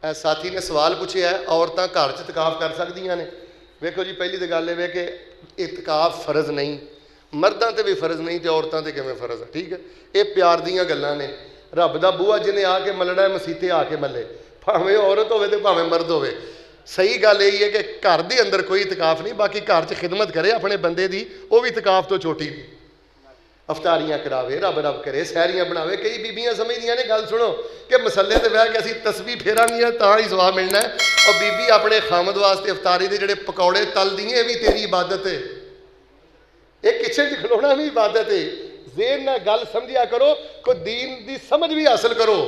साथी ने सवाल पूछा है औरतां घर च इतकाफ कर सकदियां ने। वेखो जी, पहली तो गल है कि इतकाफ फर्ज नहीं, मर्दां ते भी फर्ज नहीं तो औरतां ते किवें फर्ज है। ठीक है, ये प्यार दीयां गल्लां ने। रब दा बूहा जिन्हें आके मलना है मसीते आके मले, भावें औरत होवे ते भावें मर्द होवे। सही गल यही है कि घर दे अंदर कोई इतकाफ नहीं, बाकी घर च खिदमत करे अपने बंदे दी, वो भी इतकाफ तो छोटी। अफतारियां करावे, रब रब करे, सैरियां बनावे। कई बीबियां समझदियां ने, गल सुनो, कि मसले ते बह के असीं तस्बीह फेरांगियां तां ही सवाब मिलना है, और बीबी अपने खामद वास्ते अफतारी दे जिहड़े पकौड़े तलदी है, भी तेरी इबादत है। ये किचन च खलोना भी इबादत है। ज़ेहन नाल गल समझिया करो, कोई दीन दी समझ भी हासिल करो,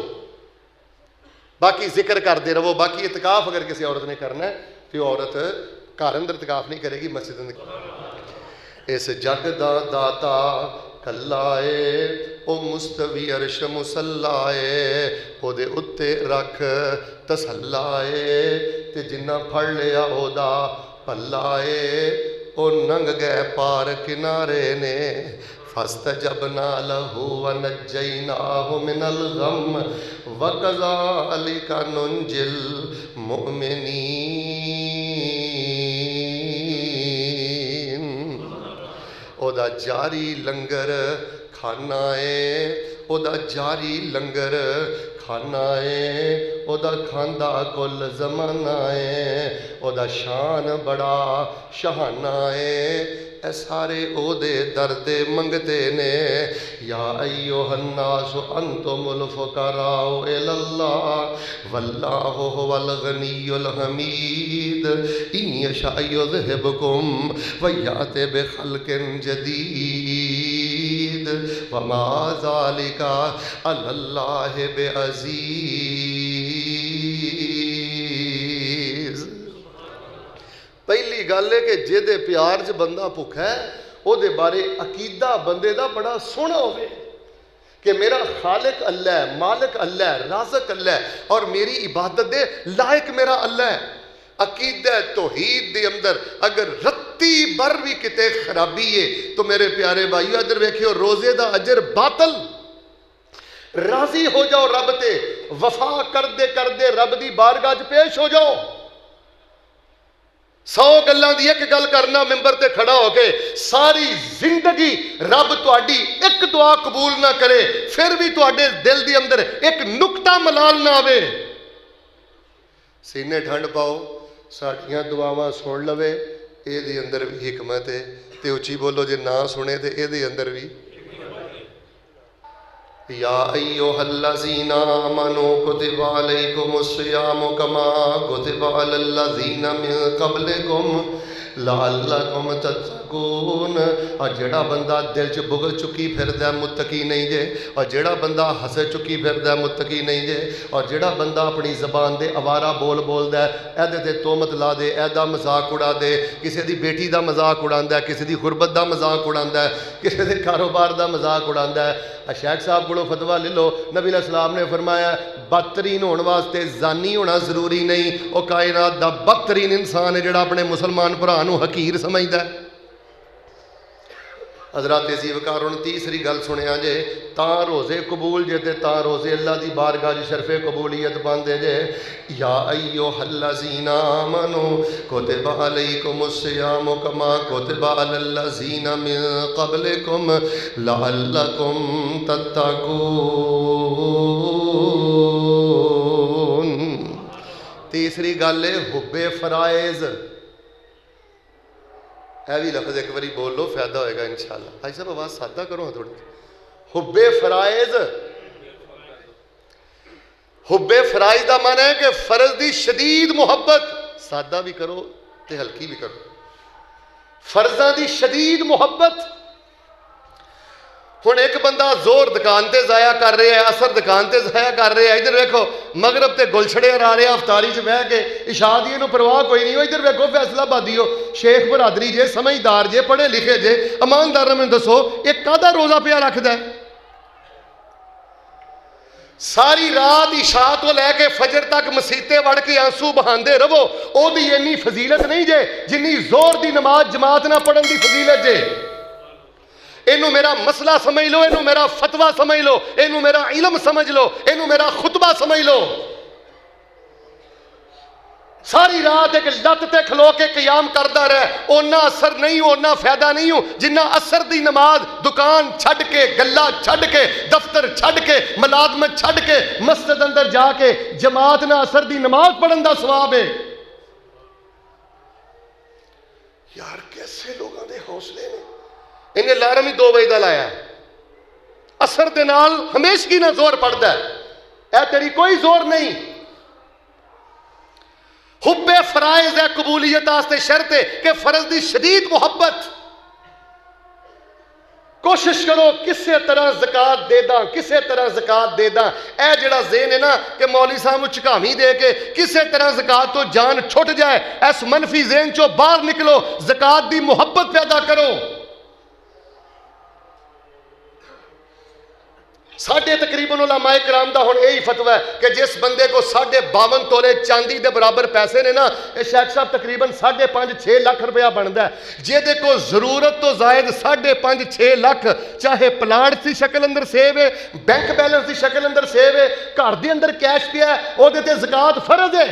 बाकी जिक्र करते रहो। बाकी इतकाफ अगर किसी औरत ने करना है तो औरत घर अंदर इतकाफ नहीं करेगी, मस्जिद अंदर। इस जग दा दाता कल्ला है, ओ मुस्तवी अरश मुसल्ला है, ओदे उत्ते रख तसल्ला है, ते जिन्ना फड़ लिया ओदा भल्ला है, ओ नंग गए पार किनारे ने। फस्तजबना लहू व नज्जयनाहु मिनल गम व कज़ालिका नुंजिल मुमिनीन। ओदा जारी लंगर खाना है, ओदा जारी लंगर खाना है, ओदा खांदा कुल जमाना है, ओदा शान बड़ा शहाना है। ए सारे ओदे दर्दे मंगते ने। या अय्युहन्नास अंतुमुल फुकराउ इलल्लाह वल्लाहु हुवल गनियुल हमीद इन यशा युज़हिबकुम व याति बिखल्किन जदीद वमा ज़ालिका अलल्लाहि बिअज़ीज़। पहली गल है कि जिहदे प्यार च बंदा भुखा है, उहदे बारे अकीदा बंदे दा बड़ा सोहना होवे कि मेरा खालिक अल्लाह है, मालिक अल्लाह है, राज़िक अल्लाह है, और मेरी इबादत दे लायक मेरा अल्लाह है। अकीदा तौहीद दे अंदर अगर रत्ती भर भी किते खराबी है तो मेरे प्यारे भाईओ इधर वेखियो, रोजे दा अजर बातल। राजी हो जाओ रब ते, वफा करदे रब दी बारगाह च पेश हो जाओ। 100 गल्लां दी एक गल करना मिंबर ते खड़ा होके, सारी जिंदगी रब तुहाडी एक दुआ कबूल ना करे, फिर भी तुहाडे दिल दी अंदर एक नुक्ता मलाल ना आवे। सीने ठंड पाओ, साडियां दुआवां सुन लवे, इहदे अंदर भी हिकमत है। ते उची बोलो, जे ना सुने ते इहदे अंदर भी। या अय्युहल्लज़ीना आमनू कुतिबा अलैकुमुस्सियामु कमा कुतिबा अलल्लज़ीना मिन क़ब्लिकुम लअल्लकुम तत्तकून। और जेड़ा बंदा दिल च बुगल चुकी फिरदा मुत्तकी नहीं जे, और जेड़ा बंदा हस चुकी फिरदा मुत्तकी नहीं जे, और जेड़ा बंदा अपनी ज़बान दे अवारा बोल बोलदा है, एहदे ते तोहमत ला दे, एहदा मजाक उड़ा दे, किसी दी बेटी दा मजाक उड़ांदा है, किसी दी गुरबत दा मजाक उड़ांदा है, किसी दे कारोबार दा मजाक उड़ांदा है। शेख साहब को फतवा ले लो, नबी अलैहिस्सलाम ने फरमाया बदतरीन होने वास्ते जानी होना जरूरी नहीं, वह कायनात दा बदतरीन इंसान है जिहड़ा अपने मुसलमान भरा नूं हकीर समझदा है। हज़रात अज़ीज़ वकार हुण तीसरी गल सुनिया जे, तां रोज़े कबूल जे ते तां रोज़े अल्लाह दी बारगाह च शरफ़े कबूलियत पांदे जे। या अय्युहल्लज़ीना आमनू कुतिबा अलैकुमुस्सियामु कमा कुतिबा अलल्लज़ीना मिन क़ब्लिकुम लअल्लकुम तत्तकून। तीसरी गल है हुब्बे फ़राइज़। है भी लफ्ज़ एक बारी बोल लो, फायदा होएगा इंशाअल्लाह। भाई साहब आवाज़ सादा करो हाँ थोड़ी। हुब्बे फ़राइज़, हुब्बे फ़राइज़ का माना है कि फ़र्ज की शदीद मुहब्बत। सादा भी करो तो हल्की भी करो। फ़र्ज़ां की शदीद मुहब्बत। हुण एक बंदा जोर दुकान ते जाया कर रहा है, असर दुकान ते जाया कर रहा है, इधर वेखो मगरब ते गुलछड़े ला रहा अफतारी च बह के, इशा दी इहनूं परवाह कोई नहीं। इधर वेखो फैसलाबादी हो, शेख बरादरी जे, समझदार जे, पढ़े लिखे जे, ईमानदार ने मैनूं दसो ये काहदा रोज़ा पिया रखदा है? सारी रात इशा तो लैके फजर तक मसीते वड़ के आंसू बहांदे रहो, ओदी इन्नी फजीलत नहीं जे जिन्नी जोर दी नमाज जमात ना पढ़न दी फजीलत जे। इनू मेरा मसला समझ लो, इनू मेरा फतवा समझ लो, इनू मेरा इलम समझ लो, इनू मेरा खुतबा समझ लो। ساری رات ایک لت تے کھلو کے قیام کرتا رہے، اونا اثر نہیں، اونا فائدہ نہیں ہوں جنہ اثر دی نماز دکان چھڈ کے، گلا چھڈ کے، دفتر چھڈ کے، ملازمت چھڈ کے مسجد اندر جا کے جماعت نہ اثر دی نماز پڑھن دا ثواب ہے۔ یار کیسے لوگوں دے حوصلے نے۔ انہیں الارم ہی 2 بجے دا لایا ہے، اثر دے نال ہمیشگی نہ زور پڑتا ہے، اے تیری کوئی زور نہیں۔ حب فرائض ہے قبولیت آستے شرط ہے کہ فرض دی شدید محبت، کوشش کرو کسے طرح زکات دے داں، کسے طرح زکات دے داں۔ اے جڑا ذہن ہے نا کہ مولوی صاحب چکامی دے کے کسے طرح زکات تو جان چھٹ جائے، اس منفی ذہن چو باہر نکلو، زکات دی محبت پیدا کرو۔ ساڑھے تقریباً علماء کرام دا ہن یہی فتوی ہے کہ جس بندے کو 52.5 تولے چاندی دے برابر پیسے نے نا، یہ شیخ صاحب تقریباً 5.5-6 لاکھ روپیہ بنتا ہے، جے دے کو ضرورت تو زائد 5.5-6 لاکھ چاہے پلاٹ دی شکل اندر سیو ہے، بینک بیلنس دی شکل اندر سیو ہے، گھر دے اندر کیش پیا ہے، او دے تے زکات فرض ہے۔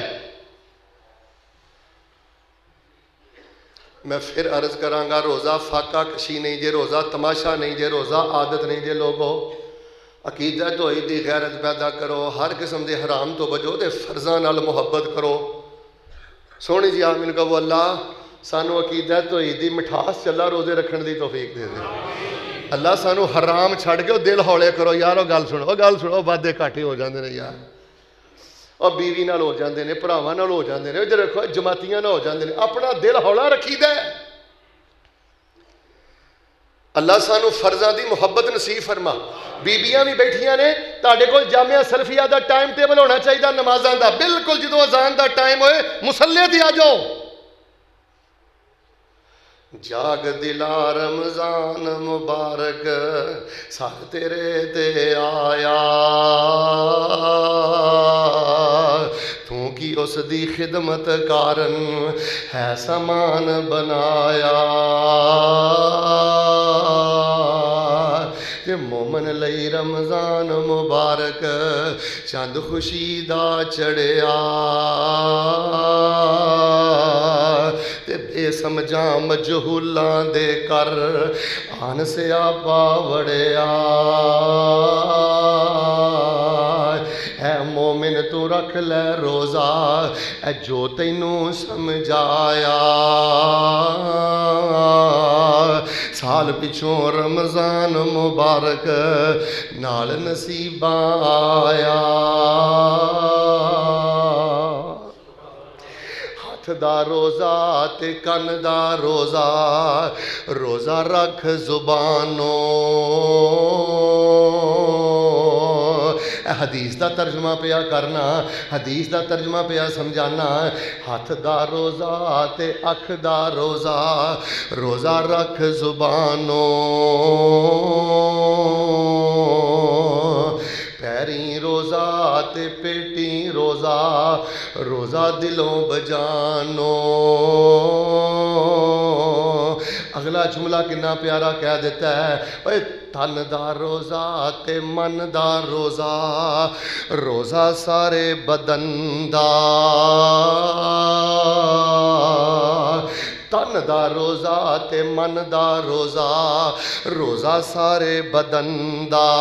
میں پھر عرض کراں گا، روزہ فاقہ کشی نہیں جے، روزہ تماشا نہیں جے، روزہ عادت نہیں جے۔ لوگو عقیدہ توحید دی غیرت پیدا کرو، ہر قسم دے حرام تو بجو، دے فرضاں نال محبت کرو۔ سونی جی آمین کہو، اللہ سانو عقیدہ توحید دی مٹھاس چلا روزے رکھن دی توفیق دے دے۔ اللہ سانو حرام چھڑ کے دل ہولے کرو۔ یارو گل سنو، وعدے گھاٹے ہو جاندے نے یار، اور بیوی نال ہو جاندے نے، بھراواں نال ہو جاندے نے، ادھر رکھو جماعتیاں نال ہو جاندے نے، اپنا دل ہولا رکھیدا ہے۔ اللہ سانو فرضاں دی محبت نصیب فرما۔ بیبیاں بھی بیٹھیاں نے، تاڑے کو جامعہ سلفیہ دا ٹائم ٹیبل ہونا چاہیے نمازاں دا، بالکل جدو اذان دا ٹائم ہوئے مصلی تے آ جاؤ۔ جاگ دلا رمضان مبارک ساتھ تیرے تے آیا، تو کی اس دی خدمت کارن ہے سامان بنایا، تے مومن لئی رمضان مبارک چند خوشی دا چڑھیا، تے بے سمجھاں مجہولاں دے کر آن سے آپا وڑیا، اے مومن تو رکھ لے روزہ اے جو تینوں سمجھایا، سال پچھوں رمضان مبارک نال نصیباں آیا، ہاتھ دا روزہ تے کن دا روزہ، روزہ رکھ زبانوں، حدیث دا ترجمہ پیا کرنا، حدیث دا ترجمہ پیا سمجھانا، ہاتھ دا روزہ تے اکھ دا روزہ، روزہ رکھ زبانوں، پیریں روزہ تے پیٹیں روزہ، روزہ دلوں بجانوں۔ اگلا جملہ کنا پیارا کہہ دیتا ہے، اے تن دا روزہ تے من دا روزہ، روزہ سارے بدن دا، تن دا روزہ تے من دا روزہ، روزہ سارے بدن دا،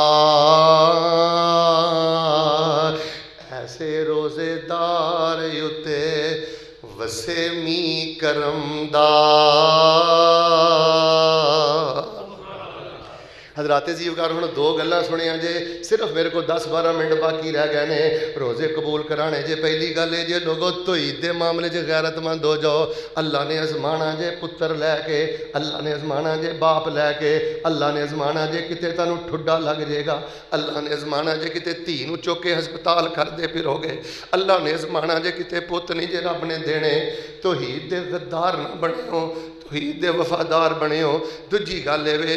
ایسے روزے دار یوتے وسے می کرم دا۔ حضرات زیوکار ہن دو گلاں سنیاں جے، صرف میرے کو 10-12 منٹ باقی رہ گئے نے روزے قبول کرانے جے۔ پہلی گل ہے جے لوگو توحید دے معاملے چ غیرت مند ہو جاؤ، اللہ نے ازمانا جے پتر لے کے، اللہ نے ازمانا جے باپ لے کے، اللہ نے ازمانا جے کتے تانوں ٹھڈا لگ جے گا، اللہ نے ازمانا جے کتے دھی نوں چک کے ہسپتال کر دے پھرو گے، اللہ نے ازمانا جے کتے پت نہیں جے رب نے دینے، توحید دے غدار نہ بنے ہو، توحید دے وفادار بنے ہو۔ دوجی گل اے وے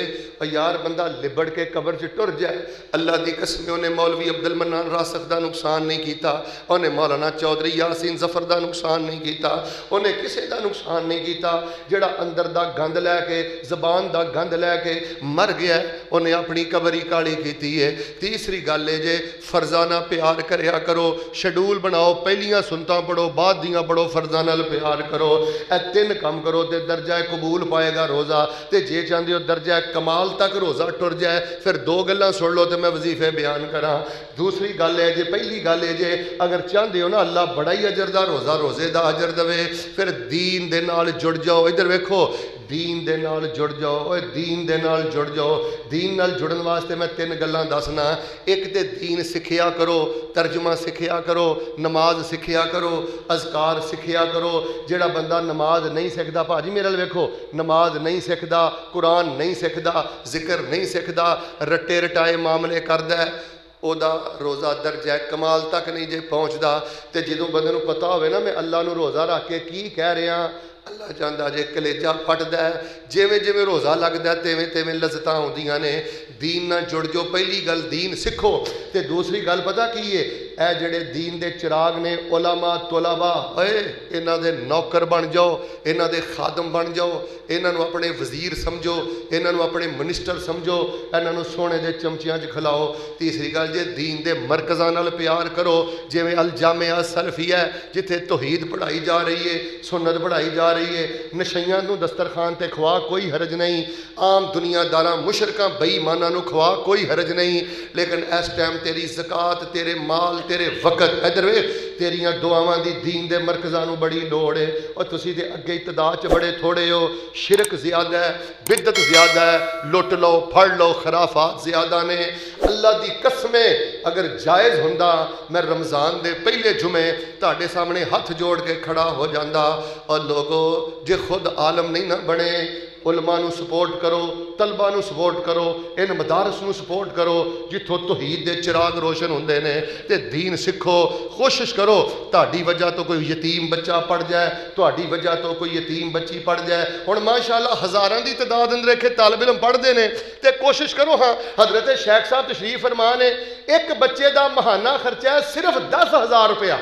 یار بندہ لبڑ کے قبر چ ٹر جائے، اللہ دی قسم انہیں مولوی عبد المنان راسخ دا نقصان نہیں کیتا، انہیں مولانا چودھری یاسین ظفر دا نقصان نہیں کیتا، انہیں کسے دا نقصان نہیں کیتا، جڑا اندر دا گند لے کے زبان دا گند لے کے مر گیا ہے उन्हें अपनी कबर ही काली की है। तीसरी गल है जे फर्जा नाल प्यार करया करो, शेड्यूल बनाओ, पहलियां सुनतां पढ़ो, बाद दियां पढ़ो, फर्जा नाल प्यार करो। ए तीन काम करो तो दर्जा कबूल पाएगा रोज़ा। तो जे चाहते हो दर्जा कमाल तक रोज़ा टुर जाए, फिर दो गल्लां सुन लो तो मैं वजीफे बयान करा। दूसरी गल है जे, पहली गल है जे अगर चाहते हो ना अल्लाह बड़ा ही अजर दा रोज़ा रोज़े दा अजर देवे, फिर दीन दे नाल जुड़ जाओ। इधर वेखो, दीन दे नाल जुड़ जाओ, दीन दे नाल जुड़ जाओ। दीन नाल जुड़न वास्ते मैं तीन गल्लां दसना। एक तो दीन सिखिया करो, तर्जुमा सिखिया करो, नमाज सिखिया करो, अज़कार सिखिया करो। जेड़ा बंदा नमाज नहीं सिखदा, भाजी मेरे वेखो, नमाज नहीं सिखदा, कुरान नहीं सिखदा, जिक्र नहीं सिखदा, रट्टे रटाए मामले करदा है, ओदा रोज़ा दर्जा कमाल तक नहीं जे पहुँचता। तो जदों बंदे नूं पता होवे ना मैं अल्लाह नूं रोज़ा रख के की कह रहा, अल्लाह चाहता जे कलेजा फटदा है। जिवें जिवें रोज़ा लगदा तिवें तिवें लज़्ज़तां आउंदियां ने। दीन नाल जुड़ जाओ। पहली गल दीन सिखो, तो दूसरी गल पता की है, ए जेड़े दीन दे चिराग ने उलमा तुलबा, इन्हां दे नौकर बन जाओ, इन्हां दे खादम बन जाओ, इन्हां नूं अपने वजीर समझो, इन्हां नूं अपने मिनिस्टर समझो, इन्हां नूं सोने दे चमचियां च खिलाओ। तीसरी गल जे दीन दे मरकज़ां नाल प्यार करो, जिवें अल जामिया सलफिया जिथे तौहीद पढ़ाई जा रही है, सुन्नत पढ़ाई जा रही है। नशइयां नूं दस्तरखान ते खवा कोई हरज नहीं, आम दुनियादारां मुशरकां बेईमानां नूं खवा कोई हरज नहीं। लेकिन इस टाइम तेरी ज़कात, तेरे माल, तेरे वक़्त, इधर वे तेरियां दुआवां दी दीन दे मरकज़ां नूं बड़ी लोड़ है। और तुसीं ते अगे इतदाद च बड़े थोड़े हो। शिरक ज़्यादा है, बिदत ज़्यादा है, लुट लो फड़ लो, खराफात ज़्यादा ने। अल्लाह दी कसमें अगर जायज़ हुंदा मैं रमज़ान दे पहले जुमे तुहाडे सामने हथ जोड़ के खड़ा हो जांदा। और लोगो जे खुद आलम नहीं ना बने, उलमा नूं सपोर्ट करो, तलबा नूं सपोर्ट करो, इन मदारस नूं सपोर्ट करो जिथों तौहीद दे चिराग रोशन हुंदे ने। ते दीन सिखो, कोशिश करो तुहाडी वजह तो कोई यतीम बच्चा पढ़ जाए, तुहाडी वजह तो कोई यतीम बच्ची पढ़ जाए। हुण माशाअल्लाह हज़ारां दी तादाद अंदर इत्थे तालिब इल्म पढ़दे ने। ते कोशिश करो, हाँ हज़रत शेख साहब तशरीफ फरमा ने, एक बच्चे दा महाना खर्चा है सिर्फ 10,000 रुपया।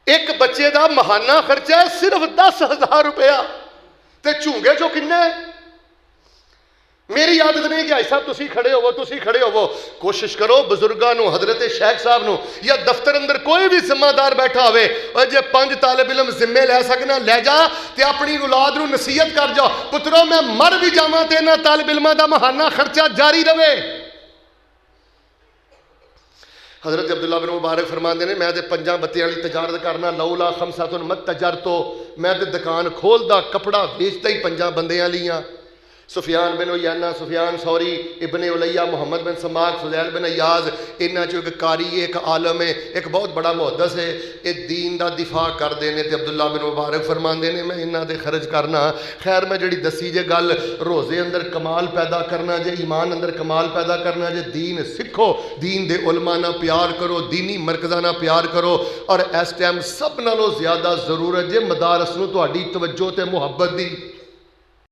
एक बच्चे का महाना खर्चा है सिर्फ 10,000 रुपया। तो झूंगे चो किन्ने? मेरी आदत नहीं कि भाई साहब तुसी खड़े होवो, तुसी खड़े होवो। कोशिश करो बुजुर्गों नूं, हजरत शेख साहब नूं, या दफ्तर अंदर कोई भी जिम्मेदार बैठा होवे, और जे 5 तालिब इल्म जिम्मे लै सकना लै जा, ते अपनी औलाद नूं नसीहत कर जाओ, पुत्रो मैं मर भी जावां ते इन्हां तालिब इल्मां दा महाना खर्चा जारी रहे। हज़रत अब्दुल्ला बिन मुबारक फरमाते हैं, मैं तो 5 बत्तियां वाली तजारत करना, लौला खमसातुन मत तजर, तो मैं तो दुकान खोलदा कपड़ा बेचता ही 5 बंदियां लियां। सुफियान बिन उयैना, सुफियान सौरी, इब्ने उलैया, मोहम्मद बिन समाक, फुज़ैल बिन अयाज, इन्हां चों एक कारी है, एक आलम है, एक बहुत बड़ा मुहद्दिस है। ये दीन का दिफा करते हैं। तो अब्दुल्ला बिन मुबारक फरमाते हैं मैं इन्हां दे खर्च करना। खैर मैं जी दसी जे गल, रोज़े अंदर कमाल पैदा करना जे, ईमान अंदर कमाल पैदा करना जे, दीन सिखो, दीन दे उलमा नाल प्यार करो, दीनी मरकज़ां नाल प्यार करो। और इस टाइम सब नालों ज़्यादा ज़रूरत जे मदारस नूं तुहाडी तवज्जो ते मुहब्बत दी।